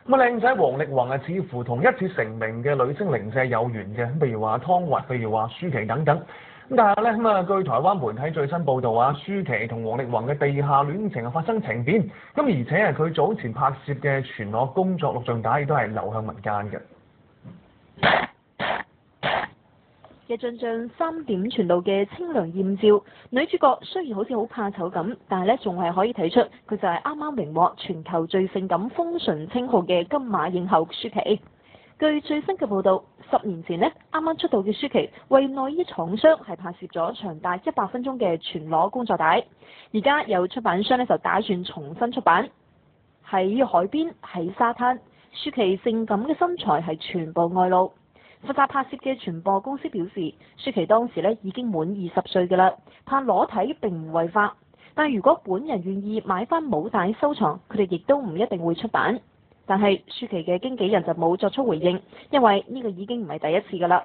咁啊，靚仔王力宏啊，似乎同一次成名嘅女星零舍有緣嘅，譬如話湯唯，譬如話舒淇等等。咁但係咧據台灣媒體最新報導啊，舒淇同王力宏嘅地下戀情發生情變，咁而且佢早前拍攝嘅全裸工作錄像帶亦都係流向民間嘅。一張張3點傳導嘅清涼豔照，女主角雖然好似好怕醜咁，但係咧仲係可以睇出佢就係啱啱榮獲全球最性感豐唇稱號嘅金馬影后舒淇。據最新嘅報導，10年前呢，啱啱出道嘅舒淇為內衣廠商係拍攝咗長達100分鐘嘅全裸工作帶，而家有出版商呢就打算重新出版。喺海邊，喺沙灘，舒淇性感嘅身材係全部外露。負責拍攝嘅傳播公司表示，舒淇當時已經滿20歲㗎啦，拍裸體並唔違法，但如果本人願意買翻母帶收藏，佢哋亦都唔一定會出版。但係舒淇嘅經紀人就冇作出回應，因為呢個已經唔係第一次㗎啦。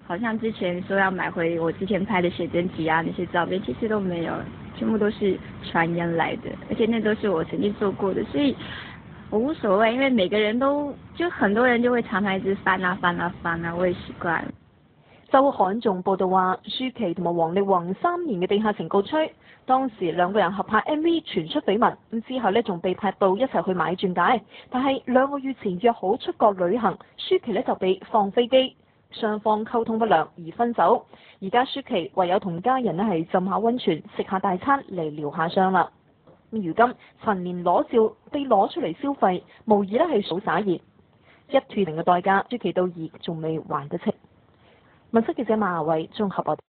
好像之前說要買回我之前拍的寫真集啊，那些照片其實都沒有，全部都是傳言來的，而且那都是我曾經做過的，所以我無所謂，因為每個人都就很多人就會常常一直翻啊翻啊翻啊，我也習慣。周刊仲報道話，舒淇同埋王力宏3年嘅地下情告吹，當時兩個人合拍 MV 傳出緋聞，咁之後呢仲被拍到一齊去買鑽戒，但係2個月前約好出國旅行，舒淇呢就被放飛機，雙方溝通不良而分手。而家舒淇唯有同家人呢係浸下溫泉，食下大餐嚟療下傷啦。如今陳年裸照被攞出嚟消費，無疑呢係數灑熱，一斷零嘅代價，舒淇到而仲未還得清。文室記者馬雅慧綜合報道。